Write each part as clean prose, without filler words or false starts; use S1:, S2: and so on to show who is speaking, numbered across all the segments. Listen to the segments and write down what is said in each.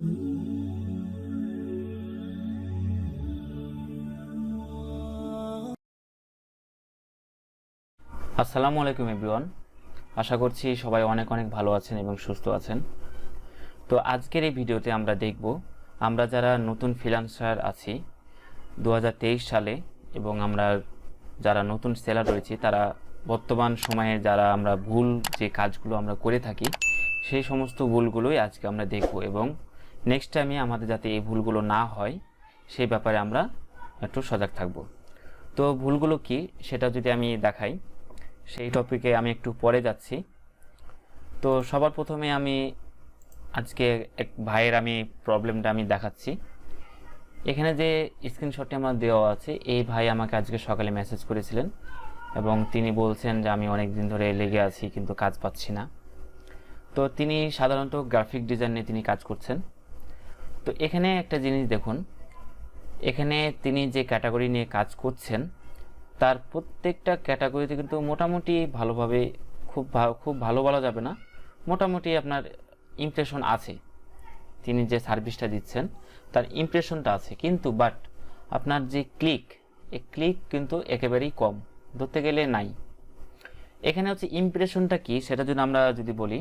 S1: আসসালামু আলাইকুম এভরিওয়ান, আশা করছি সবাই অনেক ভালো আছেন এবং সুস্থ আছেন। তো আজকের এই ভিডিওতে আমরা দেখব আমরা যারা নতুন ফ্রিল্যান্সার আছি 2023 সালে এবং আমরা যারা নতুন সেলার রয়েছি তারা বর্তমান সময়ে যারা আমরা ভুল যে কাজগুলো আমরা করে থাকি সেই সমস্ত ভুলগুলোই আজকে আমরা দেখব এবং নেক্সট টাইমে আমাদের যাতে এই ভুলগুলো না হয় সেই ব্যাপারে আমরা একটু সজাগ থাকব। তো ভুলগুলো কি সেটা যদি আমি দেখাই, সেই টপিকে আমি একটু পরে যাচ্ছি। তো সবার প্রথমে আমি আজকে এক ভাইয়ের আমি প্রবলেমটা আমি দেখাচ্ছি। এখানে যে স্ক্রিনশটটি আমার দেওয়া আছে, এই ভাই আমাকে আজকে সকালে মেসেজ করেছিলেন এবং তিনি বলছেন যে আমি অনেক দিন ধরে লেগে আছি কিন্তু কাজ পাচ্ছি না। তো তিনি সাধারণত গ্রাফিক ডিজাইন নিয়ে তিনি কাজ করছেন। তো এখানে একটা জিনিস দেখুন, এখানে তিনি যে ক্যাটাগরি নিয়ে কাজ করছেন তার প্রত্যেকটা ক্যাটাগরিতে কিন্তু মোটামুটি ভালোভাবে খুব ভালো বলা যাবে না, মোটামুটি আপনার ইমপ্রেশন আছে। তিনি যে সার্ভিসটা দিচ্ছেন তার ইমপ্রেশনটা আছে, কিন্তু বাট আপনার যে এই ক্লিক কিন্তু একেবারেই কম, ধরতে গেলে নাই। এখানে হচ্ছে ইমপ্রেশনটা কি সেটা যদি আমরা বলি,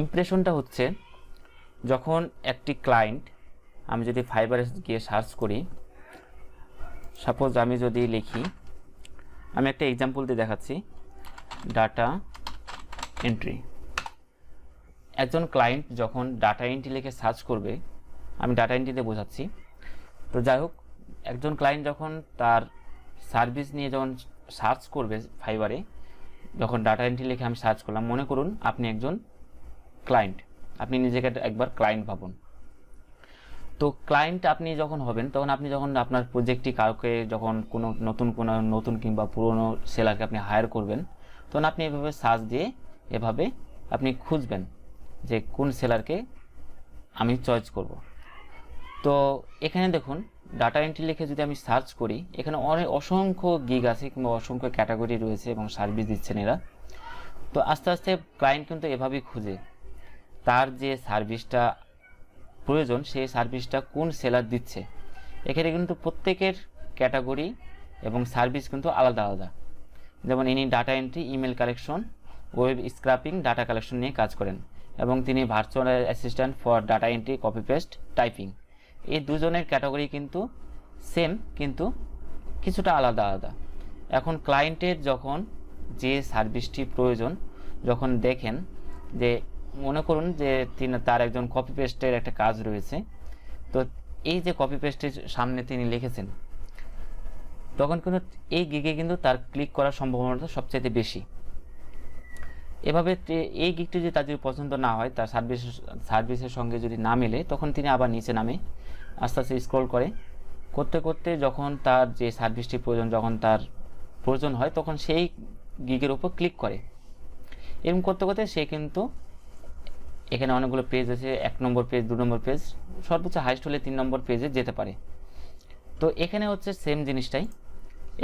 S1: ইমপ্রেশনটা হচ্ছে যখন একটি ক্লায়েন্ট, আমি যদি ফাইবারে গিয়ে সার্চ করি, সাপোজ আমি যদি লিখি, আমি একটা এক্সাম্পল দিয়ে দেখাচ্ছি, ডাটা এন্ট্রি। একজন ক্লায়েন্ট যখন ডাটা এন্ট্রি লিখে সার্চ করবে, আমি ডাটা এন্ট্রিতে বোঝাচ্ছি। তো যাই হোক, একজন ক্লায়েন্ট যখন তার সার্ভিস নিয়ে যখন সার্চ করবে ফাইবারে, যখন ডাটা এন্ট্রি লিখে আমি সার্চ করলাম, মনে করুন আপনি একজন ক্লায়েন্ট, আপনি নিজেকে একবার ক্লায়েন্ট ভাবুন। তো ক্লায়েন্ট আপনি যখন হবেন তখন আপনি যখন আপনার প্রজেক্টটি কাউকে যখন কোনো নতুন কিংবা পুরনো সেলারকে আপনি হায়ার করবেন, তখন আপনি এভাবে সার্চ দিয়ে এভাবে আপনি খুঁজবেন যে কোন সেলারকে আমি চয়েস করব। তো এখানে দেখুন ডাটা এন্ট্রি লিখে যদি আমি সার্চ করি, এখানে অসংখ্য গিগ আছে কিংবা অসংখ্য ক্যাটাগরি রয়েছে এবং সার্ভিস দিচ্ছেন এরা। তো আস্তে আস্তে ক্লায়েন্ট কিন্তু এভাবেই খুঁজে তার যে সার্ভিসটা প্রয়োজন সেই সার্ভিসটা কোন সেলার দিচ্ছে। এখানে কিন্তু প্রত্যেকের ক্যাটাগরি এবং সার্ভিস কিন্তু আলাদা আলাদা। যেমন ইনি data entry, email collection, web scraping, data collection নিয়ে কাজ করেন এবং তিনি virtual assistant for data entry, copy paste, typing. এই দুজনের ক্যাটাগরি কিন্তু সেম কিন্তু কিছুটা আলাদা আলাদা। এখন ক্লায়েন্টের যখন যে সার্ভিসটি প্রয়োজন, যখন দেখেন যে মনে করুন যে তার একজন কপি পেস্টের একটা কাজ রয়েছে, তো এই যে কপি পেস্টের সামনে তিনি লিখেছেন, তখন কিন্তু এই গিগে কিন্তু তার ক্লিক করার সম্ভাবনাটা সবচেয়ে বেশি। এভাবে এই গিগটি যদি তার যদি পছন্দ না হয়, তার সার্ভিসের সঙ্গে যদি না মেলে, তখন তিনি আবার নিচে নামে আস্তে আস্তে স্ক্রল করতে করতে যখন তার যে সার্ভিসটি যখন তার প্রয়োজন হয় তখন সেই গিগের উপর ক্লিক করে। এরকম করতে করতে সে কিন্তু, এখানে অনেকগুলো পেজ আছে, 1 নম্বর পেজ, 2 নম্বর পেজ, সর্বোচ্চ হাইস্ট হলে 3 নম্বর পেজে যেতে পারে। তো এখানে হচ্ছে সেম জিনিসটাই।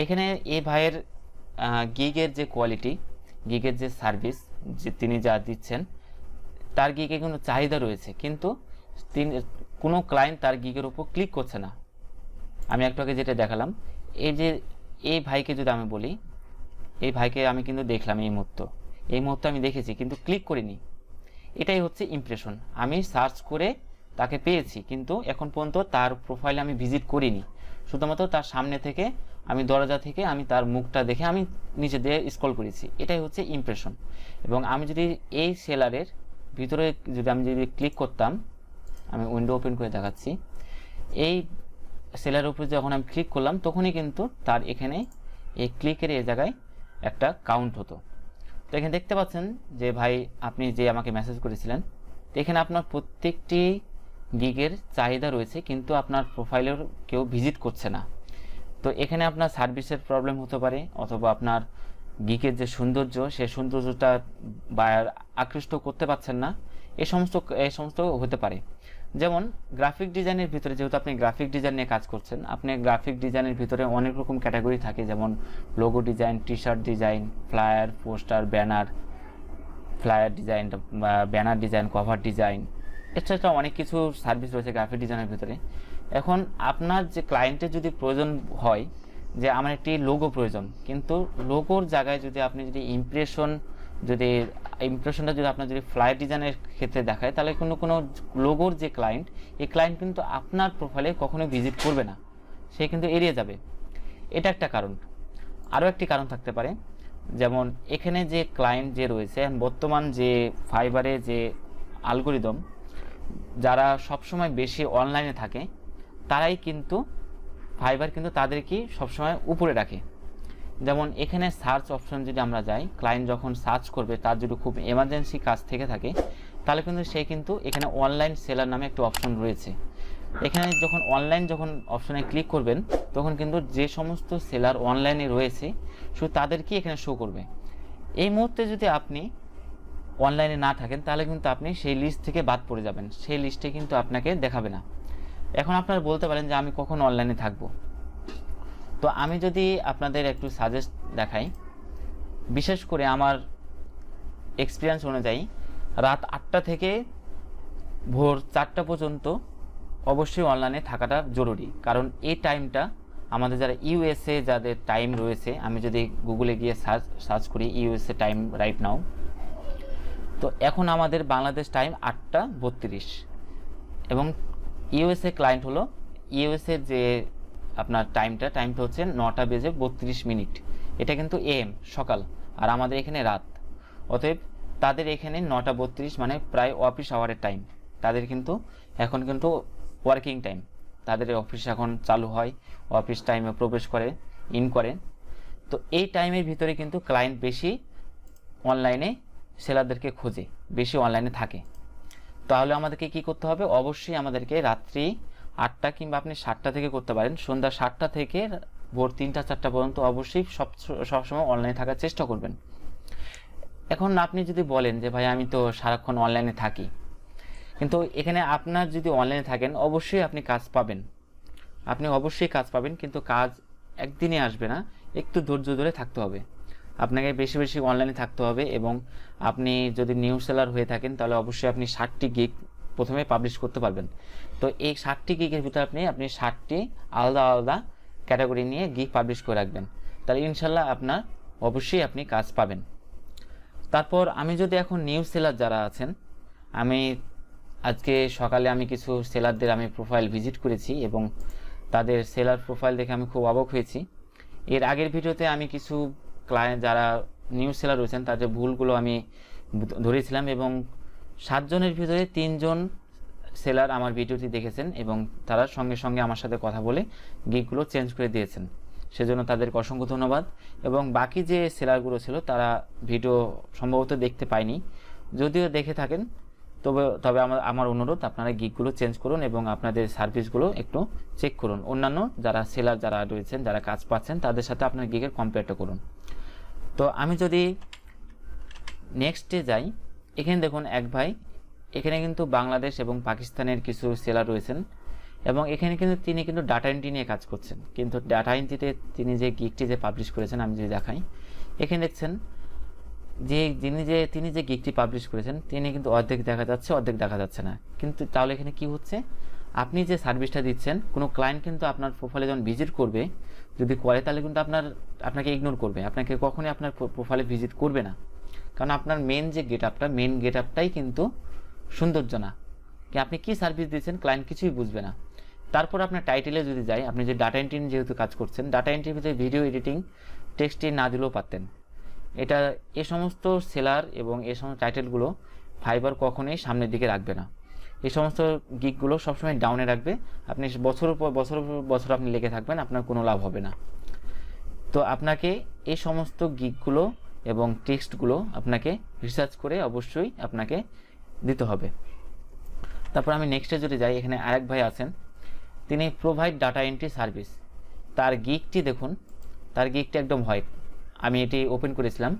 S1: এখানে এই ভাইয়ের গিগের যে কোয়ালিটি, গিগের যে সার্ভিস যে তিনি যা দিচ্ছেন, তার গিগে কিন্তু চাহিদা রয়েছে, কিন্তু কোনো ক্লায়েন্ট তার গিগের উপর ক্লিক করছে না। আমি একটু আগে যেটা দেখালাম, এই ভাইকে যদি আমি বলি, এই ভাইকে আমি কিন্তু দেখলাম এই মুহূর্তে আমি দেখেছি কিন্তু ক্লিক করিনি। এটাই হচ্ছে ইমপ্রেশন। আমি সার্চ করে তাকে পেয়েছি কিন্তু এখন পর্যন্ত তার প্রোফাইলে আমি ভিজিট করিনি, শুধুমাত্র তার সামনে থেকে আমি দরজা থেকে আমি তার মুখটা দেখে আমি নিচে দিয়ে স্ক্রল করেছি। এটাই হচ্ছে ইমপ্রেশন। এবং আমি যদি এই সেলারের ভিতরে আমি ক্লিক করতাম, আমি উইন্ডো ওপেন করে দেখাচ্ছি, এই সেলারের উপরে যখন আমি ক্লিক করলাম তখনই কিন্তু তার এখানে এই ক্লিকের এই জায়গায় একটা কাউন্ট হতো। তো এখানে দেখতে পাচ্ছেন যে ভাই আপনি যে আমাকে মেসেজ করেছিলেন, তো এখানে আপনার প্রত্যেকটি গিগের চাহিদা রয়েছে কিন্তু আপনার প্রোফাইলের কেউ ভিজিট করছে না। তো এখানে আপনার সার্ভিসের প্রবলেম হতে পারে, অথবা আপনার গিগের যে সৌন্দর্য, সেই সৌন্দর্যটা বায়ার আকৃষ্ট করতে পারছেন না, এই সমস্ত হতে পারে। যেমন গ্রাফিক ডিজাইনের ভিতরে, যেহেতু আপনি গ্রাফিক ডিজাইন নিয়ে কাজ করছেন, আপনি গ্রাফিক ডিজাইনের ভিতরে অনেক রকম ক্যাটাগরি থাকে, যেমন logo design, T shirt design, flyer, poster, banner, flyer design, banner design, cover design, এছাড়া অনেক কিছু সার্ভিস রয়েছে গ্রাফিক ডিজাইনের ভিতরে। এখন আপনার যে ক্লায়েন্টের যদি প্রয়োজন হয় যে আমার একটি লোগো প্রয়োজন, কিন্তু লোগোর জায়গায় যদি আপনি যদি ইমপ্রেশনটা যদি আপনার যদি ফ্লায়ার ডিজাইনের ক্ষেত্রে দেখায়, তাহলে কোনো লোগোর যে ক্লায়েন্ট, এই ক্লায়েন্ট কিন্তু আপনার প্রোফাইলে কখনো ভিজিট করবে না, সে কিন্তু এড়িয়ে যাবে। এটা একটা কারণ। আরও একটি কারণ থাকতে পারে, যেমন এখানে যে ক্লায়েন্ট যে রয়েছে বর্তমান যে ফাইবারে যে অ্যালগরিদম, যারা সবসময় বেশি অনলাইনে থাকে তারাই কিন্তু ফাইবার কিন্তু তাদেরকে সবসময় উপরে রাখে। যেমন এখানে সার্চ অপশন যদি আমরা যাই, ক্লায়েন্ট যখন সার্চ করবে তার যদি খুব এমার্জেন্সি কাজ থেকে থাকে, তাহলে কিন্তু সে কিন্তু এখানে অনলাইন সেলার নামে একটা অপশন রয়েছে। এখানে যখন অপশনে ক্লিক করবেন, তখন কিন্তু যে সমস্ত সেলার অনলাইনে রয়েছে শুধু তাদেরকেই এখানে শো করবে। এই মুহূর্তে যদি আপনি অনলাইনে না থাকেন, তাহলে কিন্তু আপনি সেই লিস্ট থেকে বাদ পড়ে যাবেন, সেই লিস্টে কিন্তু আপনাকে দেখাবে না। এখন আপনারা বলতে পারেন যে আমি কখন অনলাইনে থাকবো। তো আমি যদি আপনাদের একটু সাজেস্ট দেখাই, বিশেষ করে আমার এক্সপিরিয়েন্স অনুযায়ী রাত 8টা থেকে ভোর 4টা পর্যন্ত অবশ্যই অনলাইনে থাকাটা জরুরি। কারণ এই টাইমটা আমাদের যারা ইউএসএ যাদের টাইম রয়েছে, আমি যদি গুগলে গিয়ে সার্চ করি ইউএসএ টাইম রাইট নাও, তো এখন আমাদের বাংলাদেশ টাইম 8টা 32 এবং ইউএসএ ক্লায়েন্ট হলো ইউএসএ যে আপনার টাইমটা হচ্ছে 9টা বেজে 32 মিনিট। এটা কিন্তু এএম সকাল, আর আমাদের এখানে রাত। অতএব তাদের এখানে 9টা 32 মানে প্রায় অফিস আওয়ারের টাইম। তাদের কিন্তু এখন কিন্তু ওয়ার্কিং টাইম, তাদের অফিস এখন চালু হয়, অফিস টাইমে প্রবেশ করে করে। তো এই টাইমের ভিতরে কিন্তু ক্লায়েন্ট বেশি অনলাইনে সেলারদেরকে খোঁজে, বেশি অনলাইনে থাকে। তাহলে আমাদেরকে কি করতে হবে? অবশ্যই আমাদেরকে রাত্রি 8টা কিংবা আপনি 7টা থেকে করতে পারেন, সন্ধ্যা 7টা থেকে ভোর 3টা 4টা পর্যন্ত অবশ্যই সবসময় অনলাইনে থাকার চেষ্টা করবেন। এখন আপনি যদি বলেন যে ভাই আমি তো সারাক্ষণ অনলাইনে থাকি, কিন্তু এখানে আপনার যদি অনলাইনে থাকেন অবশ্যই আপনি কাজ পাবেন, কিন্তু কাজ একদিনে আসবে না, একটু ধৈর্য ধরে থাকতে হবে। আপনাকে বেশি বেশি অনলাইনে থাকতে হবে এবং আপনি যদি নিউ সেলার হয়ে থাকেন তাহলে অবশ্যই আপনি 60টি গিগ প্রথমে পাবলিশ করতে পারবেন। তো এই 60টি গিগের ভিতরে আপনি 60টি আলাদা আলাদা ক্যাটাগরি নিয়ে গিগ পাবলিশ করে রাখবেন, তাহলে ইনশাল্লাহ অবশ্যই আপনি কাজ পাবেন। তারপর আমি যদি এখন নিউ সেলার যারা আছেন, আমি আজকে সকালে আমি কিছু সেলারদের আমি প্রোফাইল ভিজিট করেছি এবং তাদের সেলার প্রোফাইল দেখে আমি খুব অবাক হয়েছি। এর আগের ভিডিওতে আমি কিছু ক্লায়েন্ট যারা নিউ সেলার রয়েছেন তাদের ভুলগুলো আমি ধরেছিলাম এবং 7 জনের ভিতরে 3 জন সেলার আমার ভিডিওটি দেখেছেন এবং তারা সঙ্গে সঙ্গে আমার সাথে কথা বলে গিগগুলো চেঞ্জ করে দিয়েছেন, সেজন্য তাদেরকে অসংখ্য ধন্যবাদ। এবং বাকি যে সেলারগুলো ছিল তারা ভিডিও সম্ভবত দেখতে পায়নি, যদিও দেখে থাকেন তবে আমার অনুরোধ আপনারা গিগগুলো চেঞ্জ করুন এবং আপনাদের সার্ভিসগুলো একটু চেক করুন। অন্যান্য যারা সেলার যারা রয়েছেন, যারা কাজ পাচ্ছেন তাদের সাথে আপনার গিগের কম্পেয়ারটা করুন। তো আমি যদি নেক্সটে যাই, এখানে দেখুন এক ভাই, এখানে কিন্তু বাংলাদেশ এবং পাকিস্তানের কিছু সেলার রয়েছেন এবং এখানে কিন্তু তিনি কিন্তু ডাটা এন্ট্রি নিয়ে কাজ করছেন। কিন্তু ডাটা এন্ট্রিতে তিনি যে গিগটি যে পাবলিশ করেছেন, আমি যদি দেখাই, এখানে দেখছেন যে তিনি যে গিগটি পাবলিশ করেছেন তিনি কিন্তু অর্ধেক দেখা যাচ্ছে, অর্ধেক দেখা যাচ্ছে না। কিন্তু তাহলে এখানে কি হচ্ছে? আপনি যে সার্ভিসটা দিচ্ছেন, কোনো ক্লায়েন্ট কিন্তু আপনার প্রোফাইলে যখন ভিজিট করবে, যদি করে তাহলে কিন্তু আপনাকে ইগনোর করবে, আপনাকে কখনোই আপনার প্রোফাইলে ভিজিট করবে না। কারণ আপনার মেন গেট আপটাই কিন্তু সৌন্দর্য না, কি আপনি কি সার্ভিস দিচ্ছেন ক্লায়েন্ট কিছুই বুঝবে না। তারপর আপনার টাইটেলে যদি যাই, আপনি যে ডাটা এন্ট্রি যেহেতু কাজ করছেন, ডাটা এন্ট্রির ভিতরে ভিডিও এডিটিং টেক্সট না দিলেও পারতেন। এই সমস্ত সেলার এবং এই সমস্ত টাইটেলগুলো ফাইবার কখনোই সামনের দিকে রাখবে না, এই সমস্ত গিগগুলো সবসময় ডাউনে রাখবে। আপনি বছরের পর বছর আপনি লেগে থাকবেন, আপনার কোনো লাভ হবে না। তো আপনাকে এই সমস্ত গিগগুলো এবং টেক্সটগুলো আপনাকে রিসার্চ করে অবশ্যই আপনাকে দিতে হবে। তারপর আমি নেক্সটে যদি যাই, এখানে আরেক ভাই আছেন, তিনি প্রোভাইড ডাটা এন্ট্রি সার্ভিস। তার গিগটি দেখুন, তার গিগটি একদম হোয়াইট। আমি এটি ওপেন করেছিলাম,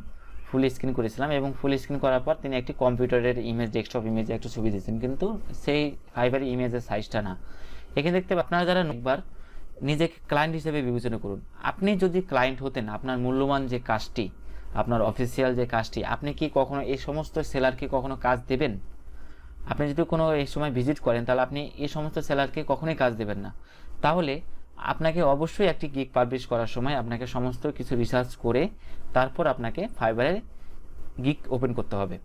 S1: ফুল স্ক্রিন করেছিলাম এবং ফুল স্ক্রিন করার পর তিনি একটি কম্পিউটারের ইমেজ, ডেস্কটপ ইমেজে একটা ছবি দিয়েছেন, কিন্তু সেই ফাইবারের ইমেজের সাইজটা না। এখানে দেখতে আপনারা যারা একবার নিজেকে ক্লায়েন্ট হিসেবে বিবেচনা করুন। আপনি যদি ক্লায়েন্ট হতেন, আপনার মূল্যবান যে কাজটি, আপনার অফিসিয়াল যে কাজটি, আপনি কি কখনো এই সমস্ত সেলারকে কখনো কাজ দেবেন? আপনি যদি কোনো এই সময় ভিজিট করেন তাহলে আপনি এই সমস্ত সেলারকে কখনোই কাজ দেবেন না। তাহলে আপনাকে অবশ্যই একটি গিগ পাবলিশ করার সময় আপনাকে সমস্ত কিছু রিসার্চ করে তারপর আপনাকে ফাইবারে গিগ ওপেন করতে হবে।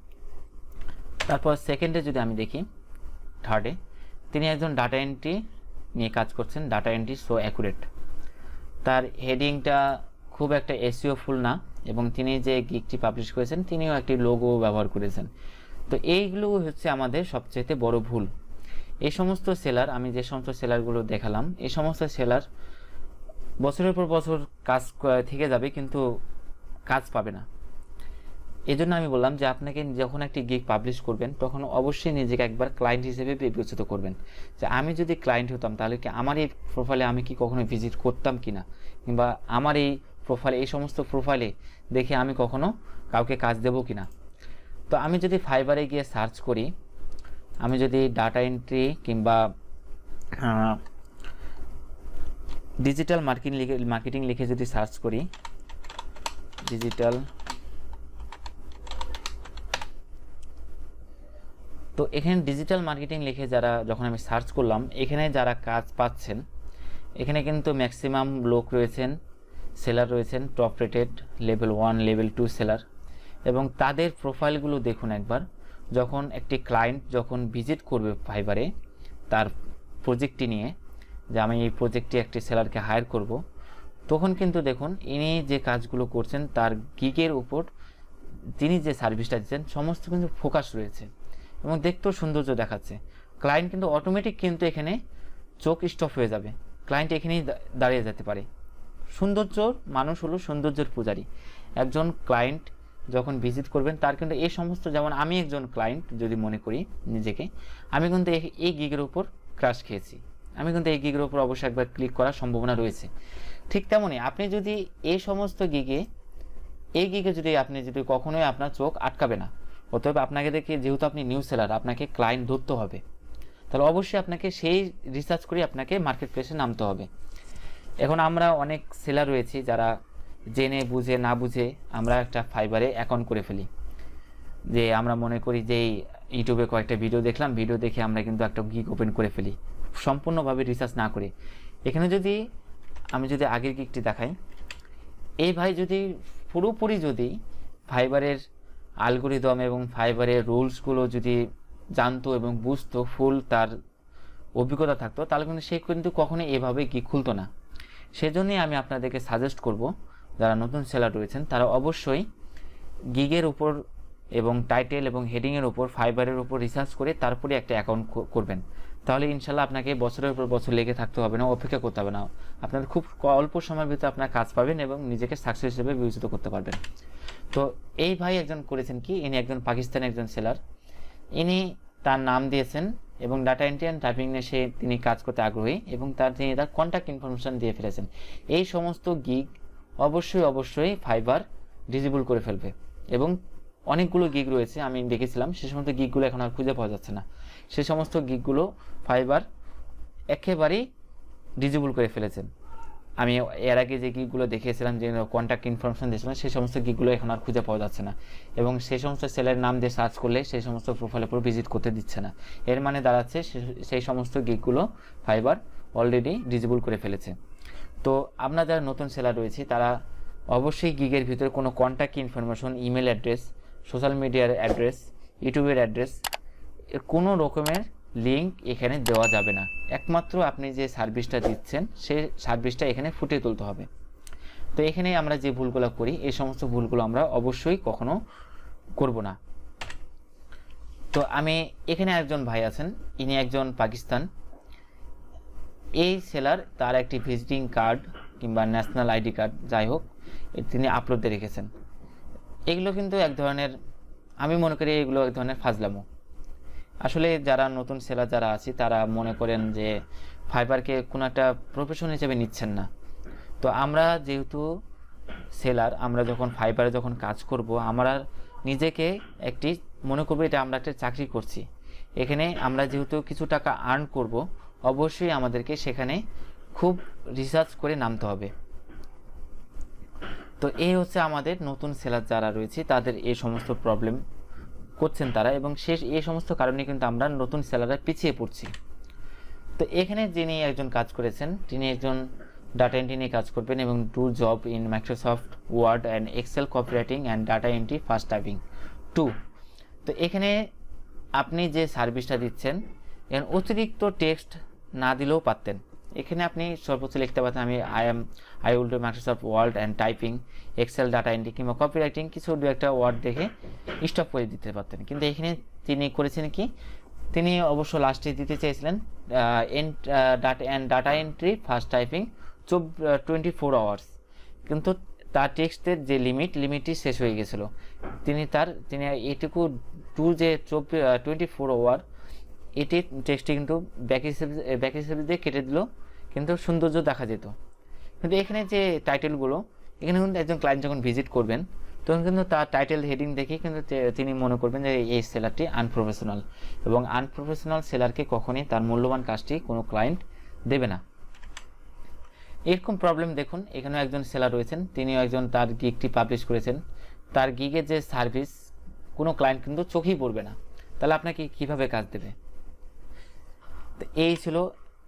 S1: তারপর সেকেন্ডে যদি আমি দেখি, থার্ডে তিনি একজন ডাটা এন্ট্রি নিয়ে কাজ করছেন, ডাটা এন্ট্রি সো অ্যাকুরেট। তার হেডিংটা খুব একটা এসইও ফুল না, এবং তিনি যে গিগটি পাবলিশ করেছেন তিনিও একটি লোগো ব্যবহার করেছেন। তো এইগুলো হচ্ছে আমাদের সবচেয়ে বড় ভুল। এই সমস্ত সেলার, আমি যে সমস্ত সেলারগুলো দেখালাম, এই সমস্ত সেলার বছরের পর বছর কাজ থেকে যাবে কিন্তু কাজ পাবে না। এই জন্য আমি বললাম যে আপনাকে যখন একটি গিগ পাবলিশ করবেন তখন অবশ্যই নিজেকে একবার ক্লায়েন্ট হিসেবে বিবেচিত করবেন, যে আমি যদি ক্লায়েন্ট হতাম তাহলে কি আমার এই প্রোফাইলে আমি কি কখনো ভিজিট করতাম কিনা, কিংবা আমার এই প্রোফাইলে, এই সমস্ত প্রোফাইলে দেখে আমি কখনো কাউকে কাজ দেবো কিনা। তো আমি যদি ফাইবারে গিয়ে সার্চ করি, আমি যদি ডাটা এন্ট্রি কিংবা ডিজিটাল মার্কেটিং লিখে যদি সার্চ করি, ডিজিটাল, তো এখানে ডিজিটাল মার্কেটিং লিখে যখন আমি সার্চ করলাম, এখানে যারা কাজ পাচ্ছেন এখানে কিন্তু ম্যাক্সিমাম লোক রয়েছেন, সেলার রয়েছেন top rated level 1 level 2 seller, এবং তাদের প্রোফাইলগুলো দেখুন একবার। যখন একটি ক্লায়েন্ট যখন ভিজিট করবে ফাইবারে তার প্রজেক্টটি নিয়ে, যে আমি এই প্রজেক্টটি একটি সেলারকে হায়ার করব, তখন কিন্তু দেখুন ইনি যে কাজগুলো করছেন তার গিগের উপর তিনি যে সার্ভিসটা দিচ্ছেন সমস্ত কিন্তু ফোকাস রয়েছে এবং দেখতেও সৌন্দর্য দেখাচ্ছে। ক্লায়েন্ট কিন্তু অটোমেটিক কিন্তু এখানে চোখ স্টপ হয়ে যাবে, ক্লায়েন্ট এখানেই দাঁড়িয়ে যেতে পারে। মানুষ হলো সৌন্দর্যের পূজারী। একজন ক্লায়েন্ট যখন ভিজিট করবেন তার কিন্তু এই সমস্ত, যেমন আমি একজন ক্লায়েন্ট যদি মনে করি নিজেকে, আমি কিন্তু এই গিগের উপর ক্রাশ খেয়েছি, আমি কিন্তু এই গিগের উপর অবশ্যই একবার ক্লিক করার সম্ভাবনা রয়েছে। ঠিক তেমনই আপনি যদি এই সমস্ত গিগে যদি কখনোই আপনার চোখ আটকাবে না, অতএব আপনাকে দেখে, যেহেতু আপনি নিউ সেলার, আপনাকে ক্লায়েন্ট ধরতে হবে, তাহলে অবশ্যই আপনাকে সেই রিসার্চ করে আপনাকে মার্কেট প্লেসে নামতে হবে। এখন আমরা অনেক সেলার রয়েছি যারা জেনে বুঝে না বুঝে আমরা একটা ফাইবারে অ্যাকাউন্ট করে ফেলি, যে আমরা মনে করি যে ইউটিউবে কয়েকটা ভিডিও দেখলাম, ভিডিও দেখে আমরা কিন্তু একটা গিগ ওপেন করে ফেলি সম্পূর্ণভাবে রিসার্চ না করে। এখানে আমি যদি আগের গিগটি দেখাই, এই ভাই যদি পুরোপুরি যদি ফাইবারের অ্যালগরিদম এবং ফাইবারের রুলসগুলো যদি জানতো এবং বুঝতো, ফুল তার অভিজ্ঞতা থাকতো, তাহলে কিন্তু সে কিন্তু কখনোই এভাবে গিগ খুলতো না। সেজন্যই আমি আপনাদেরকে সাজেস্ট করব, যারা নতুন সেলার রয়েছেন তারা অবশ্যই গিগের উপর এবং টাইটেল এবং হেডিংয়ের উপর ফাইবারের উপর রিসার্চ করে তারপরে একটা অ্যাকাউন্ট করবেন। তাহলে ইনশাল্লাহ আপনাকে বছরের পর বছর লেগে থাকতে হবে না, অপেক্ষা করতে হবে না, আপনার খুব অল্প সময়ের ভিতরে আপনার কাজ পাবেন এবং নিজেকে সাকসেস হিসেবে বিবেচিত করতে পারবেন। তো এই ভাই একজন করেছেন কি, ইনি একজন পাকিস্তানের একজন সেলার, ইনি তার নাম দিয়েছেন এবং ডাটা এন্ট্রি অ্যান্ড টাইপিং নিয়ে তিনি কাজ করতে আগ্রহী, এবং তিনি তার কন্ট্যাক্ট ইনফরমেশন দিয়ে ফেলেছেন। এই সমস্ত গিগ অবশ্যই ফাইবার ডিজেবল করে ফেলবে, এবং অনেকগুলো গিগ রয়েছে আমি দেখেছিলাম, সে সমস্ত গিগগুলো এখন আর খুঁজে পাওয়া যাচ্ছে না। সে সমস্ত গিগগুলো ফাইবার একেবারেই ডিজেবল করে ফেলেছেন। আমি এর আগে যে গিগগুলো দেখিয়েছিলাম, যে কন্ট্যাক্ট ইনফরমেশন দিয়েছিলাম, সেই সমস্ত গিগগুলো এখন আর খুঁজে পাওয়া যাচ্ছে না, এবং সেই সমস্ত সেলের নাম দিয়ে সার্চ করলে সেই সমস্ত প্রোফাইলের উপর ভিজিট করতে দিচ্ছে না। এর মানে দাঁড়াচ্ছে সেই সমস্ত গিগগুলো ফাইবার অলরেডি ডিজেবল করে ফেলেছে। তো আমরা যারা নতুন সেলার রয়েছি তারা অবশ্যই গিগের ভিতরে কোনো contact information, email address, social মিডিয়ার অ্যাড্রেস, ইউটিউবের অ্যাড্রেস, কোনো রকমের লিঙ্ক এখানে দেওয়া যাবে না। একমাত্র আপনি যে সার্ভিসটা দিচ্ছেন সেই সার্ভিসটা এখানে ফুটিয়ে তুলতে হবে। তো এখানে আমরা যে ভুলগুলো করি, এই সমস্ত ভুলগুলো আমরা অবশ্যই কখনো করব না। তো এখানে একজন ভাই আছেন, ইনি একজন পাকিস্তান, এই সেলার তার একটি ভিজিটিং কার্ড কিংবা ন্যাশনাল আইডি কার্ড যাই হোক তিনি আপলোড দিয়ে রেখেছেন। এগুলো কিন্তু এক ধরনের, আমি মনে করি এগুলো এক ধরনের ফাজলামো। আসলে যারা নতুন সেলার যারা আছি তারা মনে করেন যে ফাইবারকে কোনো একটা প্রফেশন হিসেবে নিচ্ছেন না। তো আমরা যেহেতু সেলার, আমরা যখন ফাইবারে যখন কাজ করব, আমরা নিজেকে একটি মনে করবো এটা আমরা একটা চাকরি করছি, এখানে আমরা যেহেতু কিছু টাকা আর্ন করব, অবশ্যই আমাদেরকে সেখানে খুব রিসার্চ করে নামতে হবে। তো এই হচ্ছে আমাদের নতুন সেলার যারা রয়েছে তাদের এই সমস্ত প্রবলেম করছেন তারা, এবং এই সমস্ত কারণে কিন্তু আমরা নতুন সেলাররা পিছিয়ে পড়ছি। তো এখানে যিনি একজন কাজ করেছেন, তিনি একজন ডাটা এন্ট্রি নিয়ে কাজ করবেন এবং do job in Microsoft Word and Excel copywriting and data entry fast typing 2। তো এখানে আপনি যে সার্ভিসটা দিচ্ছেন, এখানে অতিরিক্ত টেক্সট না দিলেও পারতেন। এখানে আপনি সর্বোচ্চ লিখতে পারতেন I will do Microsoft Word and typing Excel data entry কিংবা কপিরাইটিং, কিছু দু একটা ওয়ার্ড দেখে স্টপ করে দিতে পারতেন। কিন্তু এখানে তিনি করেছেন কি, তিনি অবশ্য লাস্টে দিতে চেয়েছিলেন data entry fast typing 24 hours, কিন্তু তার টেক্সটের যে লিমিটটি শেষ হয়ে গেছিল। তিনি এইটুকু যে 24 আওয়ার এটি টেক্সটটি কিন্তু ব্যাক হিসেবে দিয়ে কেটে দিল, কিন্তু সৌন্দর্য দেখা যেত। কিন্তু এখানে যে টাইটেলগুলো, এখানে কিন্তু একজন ক্লায়েন্ট যখন ভিজিট করবেন তখন কিন্তু তার টাইটেল হেডিং দেখে কিন্তু তিনি মনে করবেন যে এই সেলারটি আনপ্রফেশনাল, এবং আনপ্রফেশনাল সেলারকে কখনই তার মূল্যবান কাজটি কোনো ক্লায়েন্ট দেবে না। এরকম প্রবলেম দেখুন, এখানেও একজন সেলার রয়েছেন, তিনিও একজন তার গিগটি পাবলিশ করেছেন। তার গিগের যে সার্ভিস কোনো ক্লায়েন্ট কিন্তু চোখেই পড়বে না, তাহলে আপনাকে কিভাবে কাজ দেবে? তো এই ছিল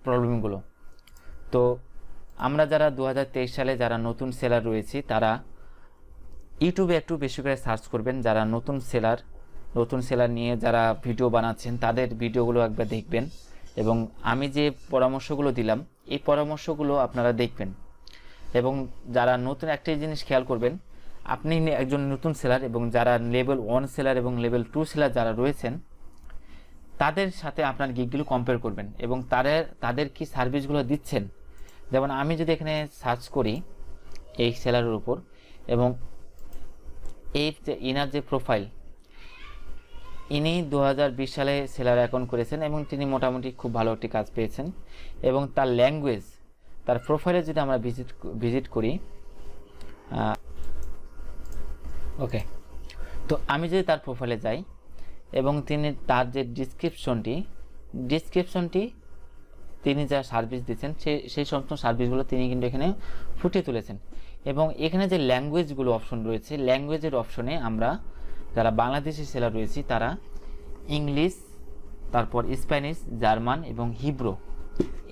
S1: প্রবলেমগুলো। তো আমরা যারা 2023 সালে যারা নতুন সেলার রয়েছি, তারা ইউটিউবে একটু বেশি করে সার্চ করবেন। যারা নতুন সেলার নিয়ে যারা ভিডিও বানাচ্ছেন, তাদের ভিডিওগুলো একবার দেখবেন, এবং আমি যে পরামর্শগুলো দিলাম এই পরামর্শগুলো আপনারা দেখবেন। এবং যারা নতুন একটা জিনিস খেয়াল করবেন, আপনি একজন নতুন সেলার এবং যারা লেভেল 1 সেলার এবং লেভেল 2 সেলার যারা রয়েছেন, তাদের সাথে আপনার গিগগুলো কম্পেয়ার করবেন এবং তাদের কি সার্ভিসগুলো দিচ্ছেন। যেমন আমি যদি এখানে সার্চ করি এই সেলারের উপর, এবং এই যে ইনার যে প্রোফাইল, ইনি 2020 সালে সেলার অ্যাকাউন্ট করেছেন এবং তিনি মোটামুটি খুব ভালো একটি কাজ পেয়েছেন। এবং তার ল্যাঙ্গুয়েজ, তার প্রোফাইলে যদি আমরা ভিজিট করি, ওকে, তো আমি যদি তার প্রোফাইলে যাই এবং তার যে ডিসক্রিপশনটি তিনি যা সার্ভিস দিচ্ছেন সেই সমস্ত সার্ভিসগুলো তিনি কিন্তু এখানে ফুটিয়ে তুলেছেন। এবং এখানে যে ল্যাঙ্গুয়েজগুলো অপশন রয়েছে, ল্যাঙ্গুয়েজের অপশনে আমরা যারা বাংলাদেশি সেলার রয়েছি, তারা ইংলিশ, তারপর স্প্যানিশ, জার্মান এবং হিব্রু,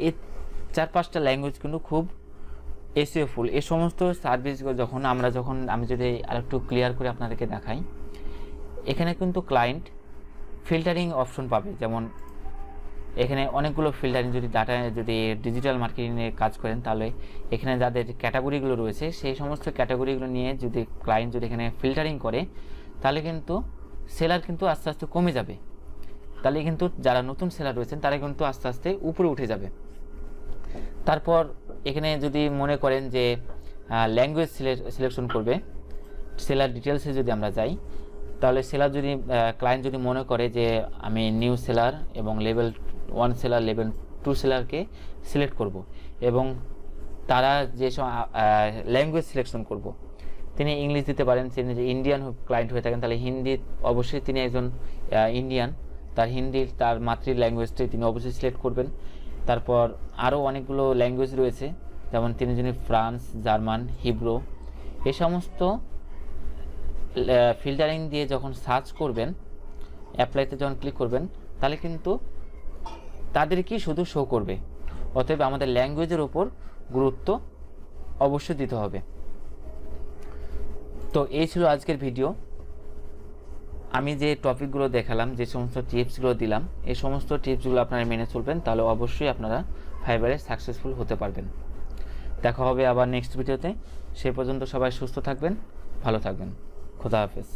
S1: এই 4-5টা ল্যাঙ্গুয়েজ কিন্তু খুব এসইও ফুল। এই সমস্ত সার্ভিসগুলো আমি যদি আরেকটু ক্লিয়ার করে আপনাদেরকে দেখাই, এখানে কিন্তু ক্লায়েন্ট ফিল্টারিং অপশন পাবে। যেমন এখানে অনেকগুলো ফিল্টারিং, যদি ডিজিটাল মার্কেটিংয়ে কাজ করেন, তাহলে এখানে যাদের ক্যাটাগরিগুলো রয়েছে সেই সমস্ত ক্যাটাগরিগুলো নিয়ে যদি ক্লায়েন্ট এখানে ফিল্টারিং করে, তাহলে কিন্তু সেলার কিন্তু আস্তে আস্তে কমে যাবে। তাহলে কিন্তু যারা নতুন সেলার রয়েছেন তারা কিন্তু আস্তে আস্তে উপরে উঠে যাবে। তারপর এখানে যদি মনে করেন যে ল্যাঙ্গুয়েজ সিলেকশন করবে, সেলার ডিটেলসে যদি আমরা যাই, তাহলে ক্লায়েন্ট যদি মনে করে যে আমি নিউ সেলার এবং লেভেল 1 সেলার, লেভেল 2 সেলারকে সিলেক্ট করব, এবং তারা যে ল্যাঙ্গুয়েজ সিলেকশন করব, তিনি ইংলিশ দিতে পারেন। তিনি যে ইন্ডিয়ান ক্লায়েন্ট হয়ে থাকেন, তাহলে হিন্দি, অবশ্যই তিনি একজন ইন্ডিয়ান, তার মাতৃ ল্যাঙ্গুয়েজটি তিনি অবশ্যই সিলেক্ট করবেন। তারপর আরও অনেকগুলো ল্যাঙ্গুয়েজ রয়েছে, যেমন তিনি যদি ফ্রান্স, জার্মান, হিব্রু, এই সমস্ত ফিল্টারিং দিয়ে যখন সার্চ করবেন, অ্যাপ্লাইতে যখন ক্লিক করবেন, তাহলে কিন্তু তাদেরকেই শুধু শো করবে। অতএব আমাদের ল্যাঙ্গুয়েজের উপর গুরুত্ব অবশ্যই দিতে হবে। তো এই ছিল আজকের ভিডিও। আমি যে টপিকগুলো দেখালাম, যে সমস্ত টিপসগুলো দিলাম, এই সমস্ত টিপসগুলো আপনারা মেনে চলবেন, তাহলে অবশ্যই আপনারা ফাইবারে সাকসেসফুল হতে পারবেন। দেখা হবে আবার নেক্সট ভিডিওতে। সেই পর্যন্ত সবাই সুস্থ থাকবেন, ভালো থাকবেন। খোদা হাফেজ।